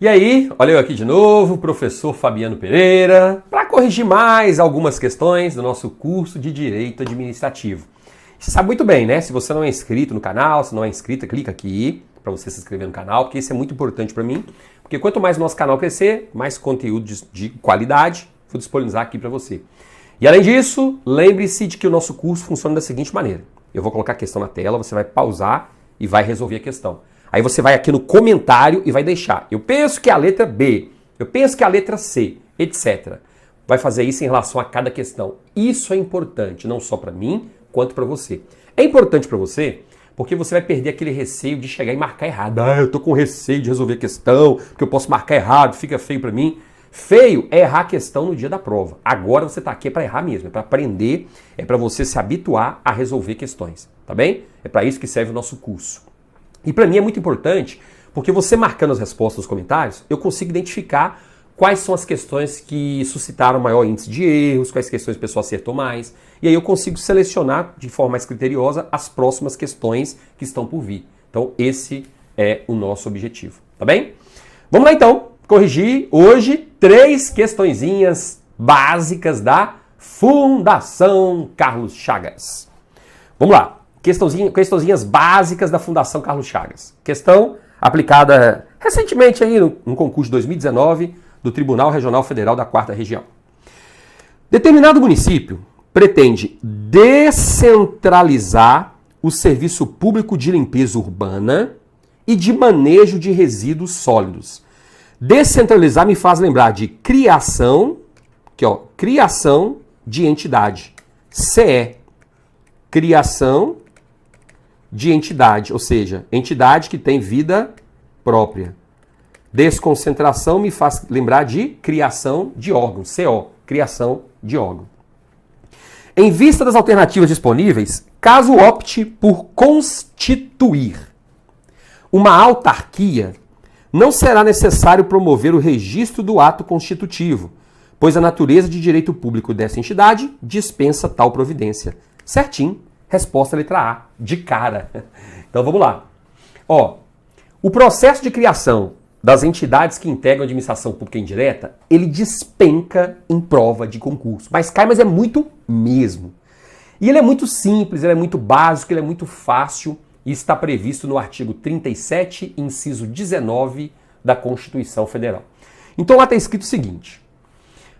E aí, olha eu aqui de novo, professor Fabiano Pereira, para corrigir mais algumas questões do nosso curso de Direito Administrativo. Você sabe muito bem, né? Se você não é inscrito no canal, se não é inscrita, clica aqui para você se inscrever no canal, porque isso é muito importante para mim, porque quanto mais o nosso canal crescer, mais conteúdo de qualidade vou disponibilizar aqui para você. E além disso, lembre-se de que o nosso curso funciona da seguinte maneira. Eu vou colocar a questão na tela, você vai pausar e vai resolver a questão. Aí você vai aqui no comentário e vai deixar. Eu penso que é a letra B, eu penso que é a letra C, etc. Vai fazer isso em relação a cada questão. Isso é importante, não só para mim, quanto para você. É importante para você porque você vai perder aquele receio de chegar e marcar errado. Eu tô com receio de resolver a questão, porque eu posso marcar errado, fica feio para mim. Feio é errar a questão no dia da prova. Agora você está aqui para errar mesmo, é para aprender, é para você se habituar a resolver questões, tá bem? É para isso que serve o nosso curso. E para mim é muito importante, porque você marcando as respostas nos comentários, eu consigo identificar quais são as questões que suscitaram maior índice de erros, quais questões a pessoa acertou mais, e aí eu consigo selecionar de forma mais criteriosa as próximas questões que estão por vir. Então esse é o nosso objetivo, tá bem? Vamos lá então, corrigir hoje 3 questõezinhas básicas da Fundação Carlos Chagas. Vamos lá. Questãozinhas básicas da Fundação Carlos Chagas. Questão aplicada recentemente aí no concurso de 2019 do Tribunal Regional Federal da 4ª Região. Determinado município pretende descentralizar o serviço público de limpeza urbana e de manejo de resíduos sólidos. Descentralizar me faz lembrar de criação, criação de entidade. CE. Criação de entidade, ou seja, entidade que tem vida própria. Desconcentração me faz lembrar de criação de órgão, CO, criação de órgão. Em vista das alternativas disponíveis, caso opte por constituir uma autarquia, não será necessário promover o registro do ato constitutivo, pois a natureza de direito público dessa entidade dispensa tal providência. Certinho. Resposta letra A, de cara. Então vamos lá. O processo de criação das entidades que integram a administração pública indireta, ele despenca em prova de concurso. Mas é muito mesmo. E ele é muito simples, ele é muito básico, ele é muito fácil e está previsto no artigo 37, inciso 19 da Constituição Federal. Então lá está escrito o seguinte: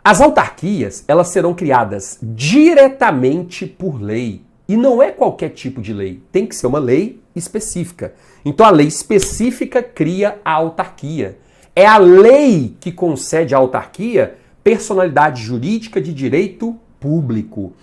as autarquias, elas serão criadas diretamente por lei. E não é qualquer tipo de lei, tem que ser uma lei específica. Então a lei específica cria a autarquia. É a lei que concede à autarquia personalidade jurídica de direito público.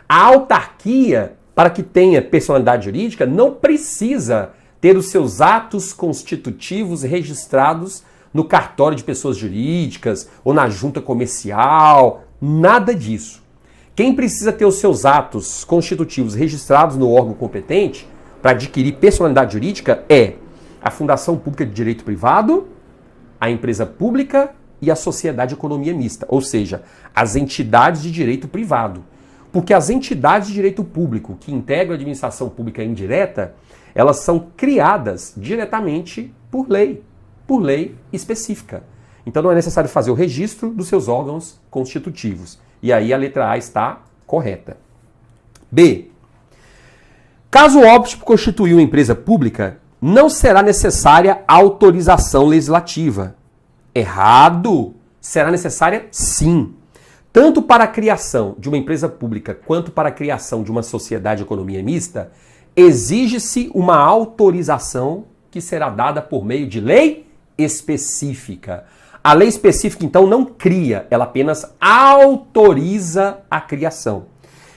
A autarquia, para que tenha personalidade jurídica, não precisa ter os seus atos constitutivos registrados no cartório de pessoas jurídicas ou na junta comercial, nada disso. Quem precisa ter os seus atos constitutivos registrados no órgão competente para adquirir personalidade jurídica é a Fundação Pública de Direito Privado, a empresa pública e a sociedade de economia mista, ou seja, as entidades de direito privado. Porque as entidades de direito público que integram a administração pública indireta, elas são criadas diretamente por lei específica. Então não é necessário fazer o registro dos seus órgãos constitutivos. E aí a letra A está correta. B. Caso opte por constituir uma empresa pública, não será necessária autorização legislativa. Errado! Será necessária sim. Tanto para a criação de uma empresa pública quanto para a criação de uma sociedade de economia mista, exige-se uma autorização que será dada por meio de lei específica. A lei específica, então, não cria, ela apenas autoriza a criação.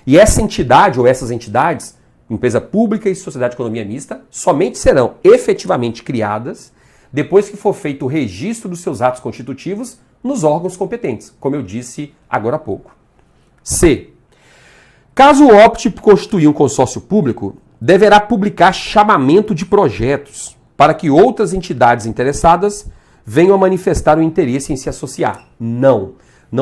E essa entidade ou essas entidades, empresa pública e sociedade de economia mista, somente serão efetivamente criadas depois que for feito o registro dos seus atos constitutivos nos órgãos competentes, como eu disse agora há pouco. C. Caso opte por constituir um consórcio público, deverá publicar chamamento de projetos para que outras entidades interessadas venham a manifestar o interesse em se associar. Não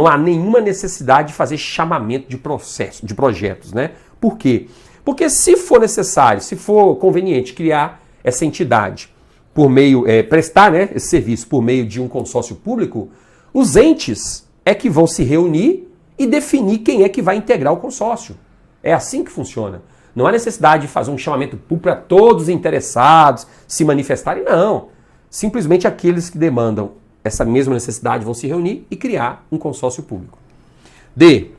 há nenhuma necessidade de fazer chamamento de projetos, né? Por quê? Porque se for necessário, se for conveniente criar essa entidade por meio, prestar, né, esse serviço por meio de um consórcio público, os entes é que vão se reunir e definir quem é que vai integrar o consórcio. É assim que funciona. Não há necessidade de fazer um chamamento público para todos os interessados se manifestarem, não. Simplesmente aqueles que demandam essa mesma necessidade vão se reunir e criar um consórcio público. D.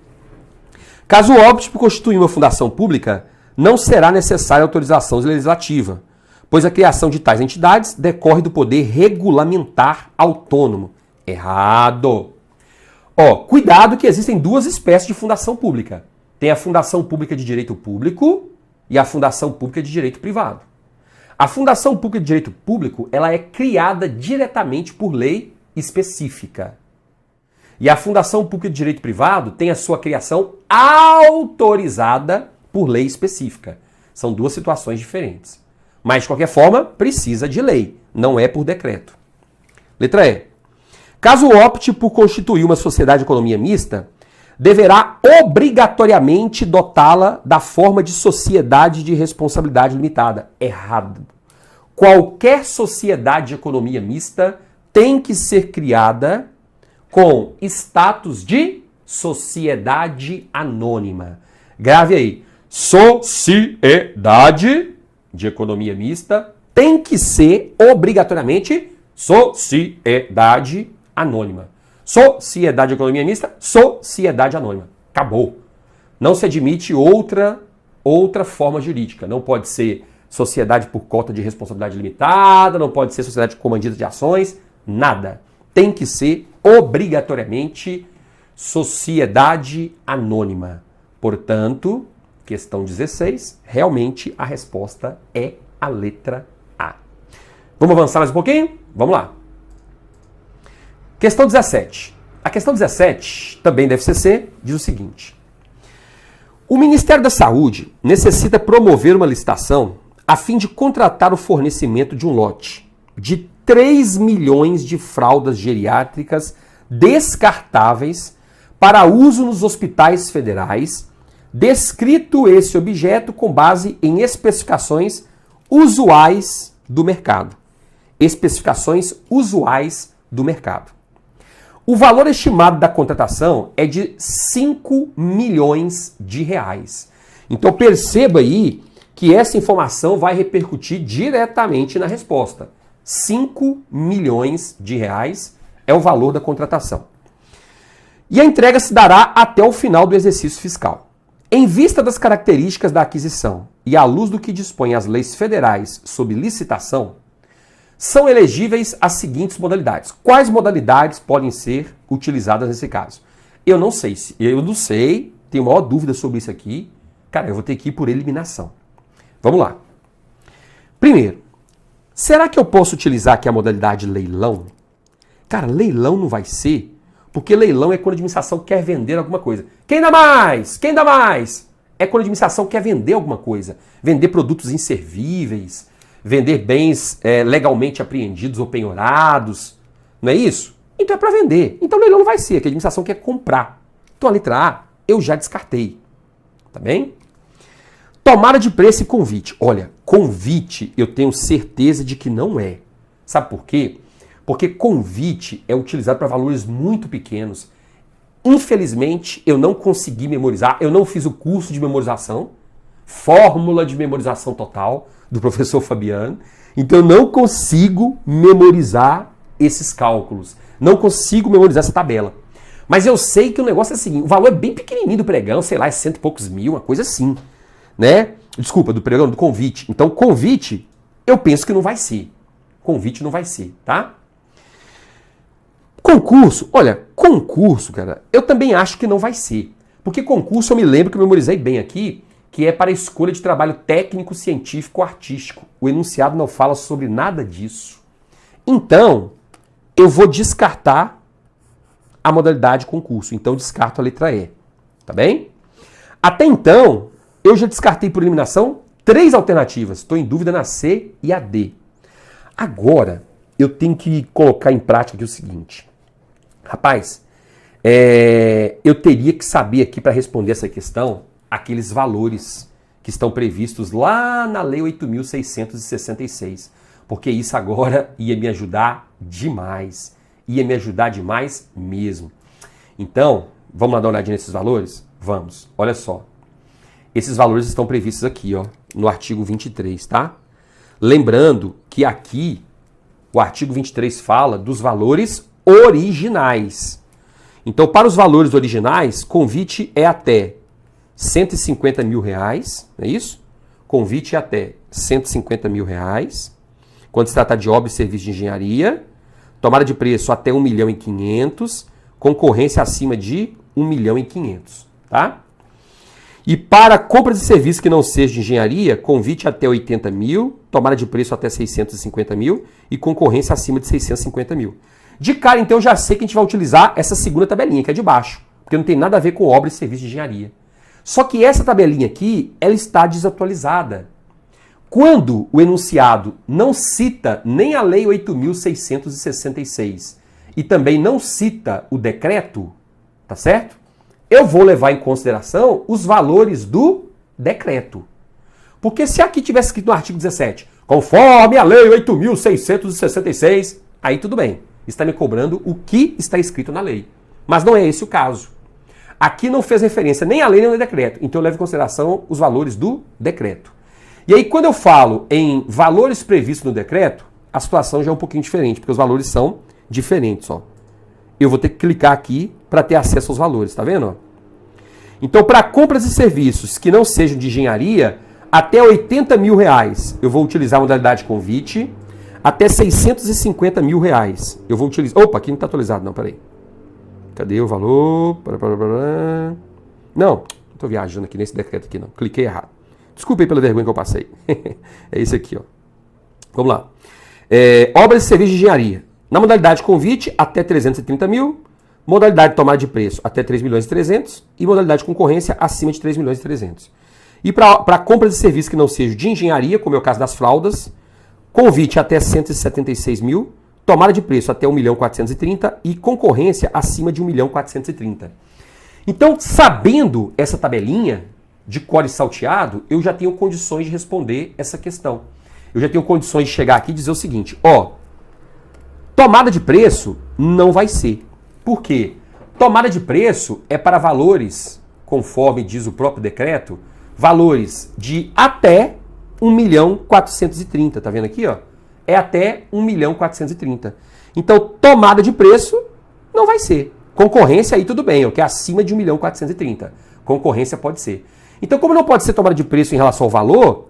Caso opte por constituir uma fundação pública, não será necessária autorização legislativa, pois a criação de tais entidades decorre do poder regulamentar autônomo. Errado. Cuidado que existem duas espécies de fundação pública. Tem a fundação pública de direito público e a fundação pública de direito privado. A fundação pública de direito público, ela é criada diretamente por lei específica. E a fundação pública de direito privado tem a sua criação autorizada por lei específica. São duas situações diferentes. Mas, de qualquer forma, precisa de lei, não é por decreto. Letra E. Caso opte por constituir uma sociedade de economia mista, deverá obrigatoriamente dotá-la da forma de sociedade de responsabilidade limitada. Errado. Qualquer sociedade de economia mista tem que ser criada com status de sociedade anônima. Grave aí. Sociedade de economia mista tem que ser obrigatoriamente sociedade anônima. Sociedade de economia mista, sociedade anônima. Acabou. Não se admite outra forma jurídica. Não pode ser sociedade por cota de responsabilidade limitada, não pode ser sociedade comandida de ações, nada. Tem que ser obrigatoriamente sociedade anônima. Portanto, questão 16, realmente a resposta é a letra A. Vamos avançar mais um pouquinho? Vamos lá. Questão 17. A questão 17, também deve ser C, diz o seguinte. O Ministério da Saúde necessita promover uma licitação a fim de contratar o fornecimento de um lote de 3 milhões de fraldas geriátricas descartáveis para uso nos hospitais federais, descrito esse objeto com base em especificações usuais do mercado. Especificações usuais do mercado. O valor estimado da contratação é de 5 milhões de reais. Então perceba aí que essa informação vai repercutir diretamente na resposta. 5 milhões de reais é o valor da contratação. E a entrega se dará até o final do exercício fiscal. Em vista das características da aquisição e à luz do que dispõem as leis federais sobre licitação, são elegíveis as seguintes modalidades. Quais modalidades podem ser utilizadas nesse caso? Eu não sei, tenho maior dúvida sobre isso aqui. Cara, eu vou ter que ir por eliminação. Vamos lá. Primeiro, será que eu posso utilizar aqui a modalidade leilão? Cara, leilão não vai ser, porque leilão é quando a administração quer vender alguma coisa. Quem dá mais? Quem dá mais? É quando a administração quer vender alguma coisa. Vender produtos inservíveis, vender bens legalmente apreendidos ou penhorados. Não é isso? Então é para vender. Então leilão não vai ser, que a administração quer comprar. Então a letra A eu já descartei. Tá bem? Tomada de preço e convite. Olha, convite eu tenho certeza de que não é. Sabe por quê? Porque convite é utilizado para valores muito pequenos. Infelizmente, eu não consegui memorizar, eu não fiz o curso de memorização, fórmula de memorização total do professor Fabiano, então eu não consigo memorizar esses cálculos, não consigo memorizar essa tabela. Mas eu sei que o negócio é o seguinte, o valor é bem pequenininho do pregão, sei lá, é 100 e poucos mil, uma coisa assim, né? Desculpa, do pregão, do convite. Então, convite, eu penso que não vai ser. Convite não vai ser, tá? Concurso, olha, concurso, cara, eu também acho que não vai ser. Porque concurso eu me lembro que eu memorizei bem aqui, que é para a escolha de trabalho técnico, científico, artístico. O enunciado não fala sobre nada disso. Então, eu vou descartar a modalidade concurso. Então, descarto a letra E. Tá bem? Até então, eu já descartei por eliminação 3 alternativas. Estou em dúvida na C e a D. Agora, eu tenho que colocar em prática aqui o seguinte. Rapaz, eu teria que saber aqui para responder essa questão aqueles valores que estão previstos lá na Lei 8.666. porque isso agora ia me ajudar demais. Ia me ajudar demais mesmo. Então, vamos lá dar uma olhadinha nesses valores? Vamos. Olha só. Esses valores estão previstos aqui, ó, no artigo 23, tá? Lembrando que aqui o artigo 23 fala dos valores originais. Então, para os valores originais, convite é até R$150 mil, não é isso? Convite é até R$150 mil, quando se trata de obra e serviço de engenharia. Tomada de preço até 1.500.000, concorrência acima de 1.500.000, tá? E para compra de serviço que não seja de engenharia, convite até 80 mil, tomada de preço até 650 mil e concorrência acima de 650 mil. De cara, então, eu já sei que a gente vai utilizar essa segunda tabelinha, que é de baixo, porque não tem nada a ver com obra e serviço de engenharia. Só que essa tabelinha aqui, ela está desatualizada. Quando o enunciado não cita nem a Lei 8.666 e também não cita o decreto, tá certo? Eu vou levar em consideração os valores do decreto. Porque se aqui tivesse escrito no artigo 17, conforme a Lei 8.666, aí tudo bem. Está me cobrando o que está escrito na lei. Mas não é esse o caso. Aqui não fez referência nem à lei nem ao decreto. Então eu levo em consideração os valores do decreto. E aí quando eu falo em valores previstos no decreto, a situação já é um pouquinho diferente, porque os valores são diferentes, ó. Eu vou ter que clicar aqui para ter acesso aos valores, tá vendo? Então, para compras e serviços que não sejam de engenharia, até R$80 mil eu vou utilizar a modalidade convite, até R$650 mil eu vou utilizar... Opa, aqui não está atualizado, não, peraí. Cadê o valor? Não, estou viajando aqui nesse decreto aqui, não. Cliquei errado. Desculpe aí pela vergonha que eu passei. É esse aqui, ó. Vamos lá. Obras e serviços de engenharia. Na modalidade convite, até 330 mil. Modalidade tomada de preço, até 3.300.000. E modalidade concorrência, acima de 3.300.000. E para compra de serviços que não sejam de engenharia, como é o caso das fraldas, convite até 176 mil. Tomada de preço até 1.430.000 e concorrência acima de 1.430.000. Então, sabendo essa tabelinha de core salteado, eu já tenho condições de responder essa questão. Eu já tenho condições de chegar aqui e dizer o seguinte, ó, tomada de preço não vai ser. Por quê? Tomada de preço é para valores, conforme diz o próprio decreto, valores de até 1.430.000, tá vendo aqui, ó? É até 1.430.000. Então, tomada de preço não vai ser. Concorrência aí tudo bem, ó, que é acima de 1.430.000. Concorrência pode ser. Então, como não pode ser tomada de preço em relação ao valor,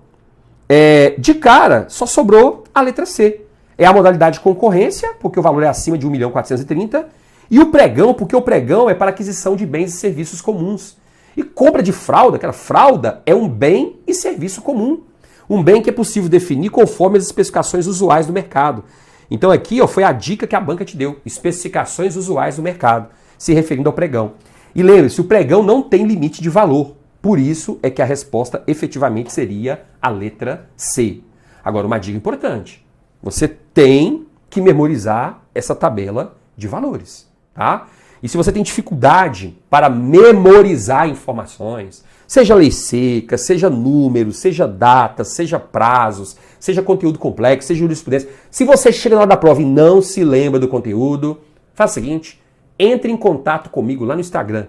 de cara só sobrou a letra C. É a modalidade de concorrência, porque o valor é acima de 1.430.000, e o pregão, porque o pregão é para aquisição de bens e serviços comuns. E compra de fralda, aquela fralda é um bem e serviço comum. Um bem que é possível definir conforme as especificações usuais do mercado. Então aqui, ó, foi a dica que a banca te deu, especificações usuais do mercado, se referindo ao pregão. E lembre-se, o pregão não tem limite de valor. Por isso é que a resposta efetivamente seria a letra C. Agora, uma dica importante. Você tem que memorizar essa tabela de valores, tá? E se você tem dificuldade para memorizar informações, seja lei seca, seja números, seja datas, seja prazos, seja conteúdo complexo, seja jurisprudência, se você chega na hora da prova e não se lembra do conteúdo, faça o seguinte, entre em contato comigo lá no Instagram,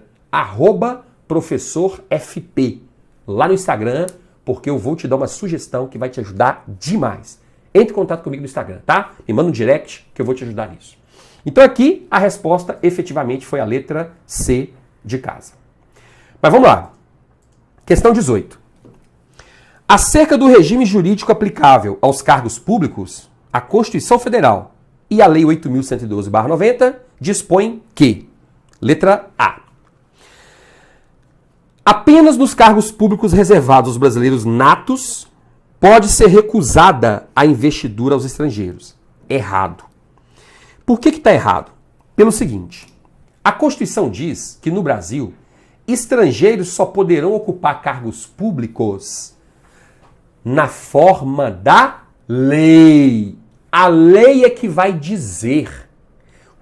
@professorfp, lá no Instagram, porque eu vou te dar uma sugestão que vai te ajudar demais. Entre em contato comigo no Instagram, tá? Me manda um direct que eu vou te ajudar nisso. Então aqui a resposta efetivamente foi a letra C de casa. Mas vamos lá. Questão 18. Acerca do regime jurídico aplicável aos cargos públicos, a Constituição Federal e a Lei 8.112/90 dispõem que, letra A, apenas nos cargos públicos reservados aos brasileiros natos pode ser recusada a investidura aos estrangeiros. Errado. Por que está errado? Pelo seguinte, a Constituição diz que no Brasil, estrangeiros só poderão ocupar cargos públicos na forma da lei. A lei é que vai dizer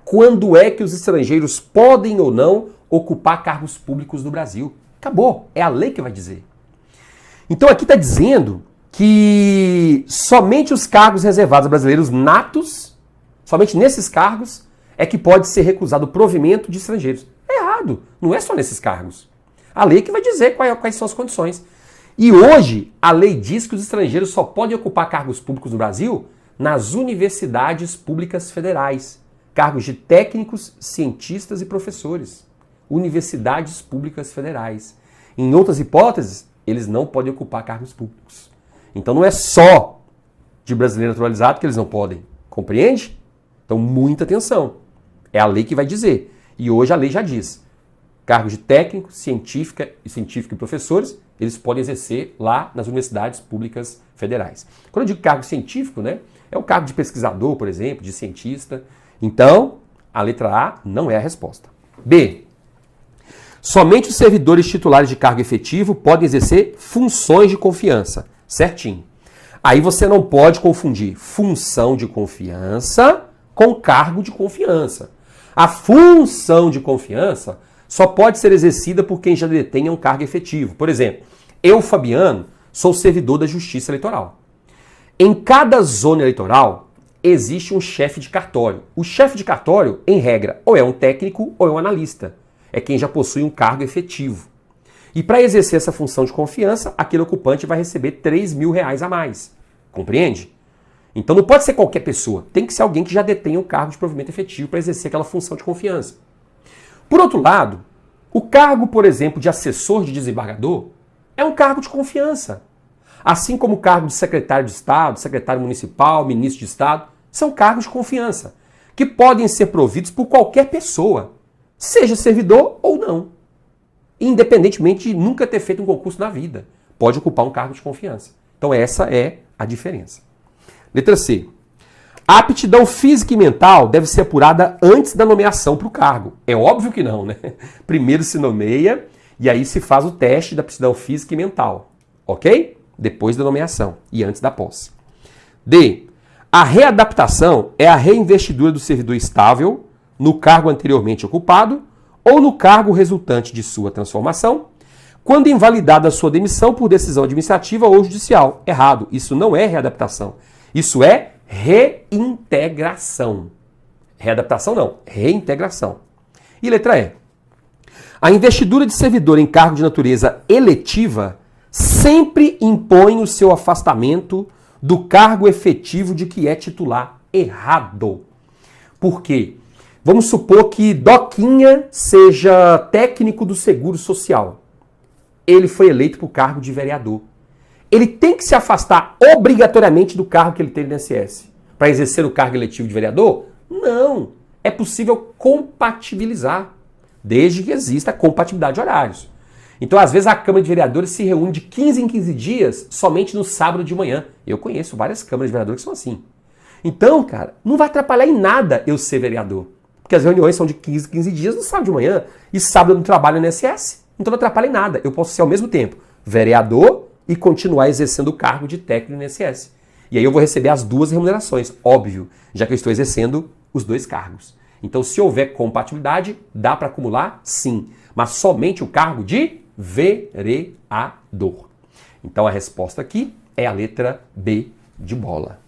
quando é que os estrangeiros podem ou não ocupar cargos públicos no Brasil. Acabou, é a lei que vai dizer. Então aqui está dizendo que somente os cargos reservados a brasileiros natos, somente nesses cargos, é que pode ser recusado o provimento de estrangeiros. É errado, não é só nesses cargos. A lei que vai dizer quais são as condições. E hoje, a lei diz que os estrangeiros só podem ocupar cargos públicos no Brasil nas universidades públicas federais. Cargos de técnicos, cientistas e professores. Universidades públicas federais. Em outras hipóteses, eles não podem ocupar cargos públicos. Então não é só de brasileiro naturalizado que eles não podem. Compreende? Então muita atenção. É a lei que vai dizer. E hoje a lei já diz. Cargos de técnico, científico e professores, eles podem exercer lá nas universidades públicas federais. Quando eu digo cargo científico, né, é o cargo de pesquisador, por exemplo, de cientista. Então, a letra A não é a resposta. B. Somente os servidores titulares de cargo efetivo podem exercer funções de confiança. Certinho. Aí você não pode confundir função de confiança com cargo de confiança. A função de confiança só pode ser exercida por quem já detenha um cargo efetivo. Por exemplo, eu, Fabiano, sou servidor da Justiça Eleitoral. Em cada zona eleitoral existe um chefe de cartório. O chefe de cartório, em regra, ou é um técnico ou é um analista. É quem já possui um cargo efetivo. E para exercer essa função de confiança, aquele ocupante vai receber R$3.000 a mais. Compreende? Então não pode ser qualquer pessoa. Tem que ser alguém que já detenha um cargo de provimento efetivo para exercer aquela função de confiança. Por outro lado, o cargo, por exemplo, de assessor de desembargador é um cargo de confiança. Assim como o cargo de secretário de Estado, secretário municipal, ministro de Estado, são cargos de confiança, que podem ser providos por qualquer pessoa, seja servidor ou não. Independentemente de nunca ter feito um concurso na vida. Pode ocupar um cargo de confiança. Então essa é a diferença. Letra C. A aptidão física e mental deve ser apurada antes da nomeação para o cargo. É óbvio que não, né? Primeiro se nomeia e aí se faz o teste da aptidão física e mental. Ok? Depois da nomeação e antes da posse. D. A readaptação é a reinvestidura do servidor estável no cargo anteriormente ocupado ou no cargo resultante de sua transformação, quando invalidada a sua demissão por decisão administrativa ou judicial. Errado. Isso não é readaptação. Isso é reintegração. Readaptação não, reintegração. E letra E. A investidura de servidor em cargo de natureza eletiva sempre impõe o seu afastamento do cargo efetivo de que é titular. Errado. Por quê? Vamos supor que Doquinha seja técnico do Seguro Social. Ele foi eleito para o cargo de vereador. Ele tem que se afastar obrigatoriamente do cargo que ele teve no INSS para exercer o cargo eletivo de vereador? Não. É possível compatibilizar, desde que exista a compatibilidade de horários. Então, às vezes, a Câmara de Vereadores se reúne de 15 em 15 dias somente no sábado de manhã. Eu conheço várias câmaras de vereadores que são assim. Então, cara, não vai atrapalhar em nada eu ser vereador. Porque as reuniões são de 15 em 15 dias no sábado de manhã. E sábado eu não trabalho no INSS. Então não atrapalha em nada. Eu posso ser ao mesmo tempo vereador e continuar exercendo o cargo de técnico no INSS. E aí eu vou receber as duas remunerações, óbvio, já que eu estou exercendo os dois cargos. Então, se houver compatibilidade, dá para acumular? Sim. Mas somente o cargo de vereador. Então, a resposta aqui é a letra B de bola.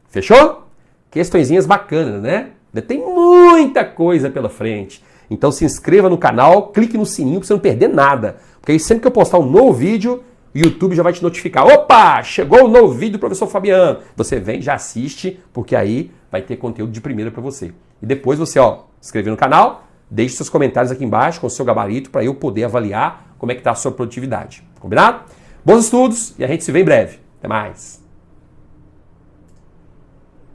Fechou? Questõezinhas bacanas, né? Tem muita coisa pela frente. Então, se inscreva no canal, clique no sininho para você não perder nada. Porque aí, sempre que eu postar um novo vídeo, o YouTube já vai te notificar. Opa, chegou o novo vídeo do professor Fabiano. Você vem, já assiste, porque aí vai ter conteúdo de primeira para você. E depois você, se inscrever no canal, deixe seus comentários aqui embaixo com o seu gabarito para eu poder avaliar como é que está a sua produtividade. Combinado? Bons estudos e a gente se vê em breve. Até mais.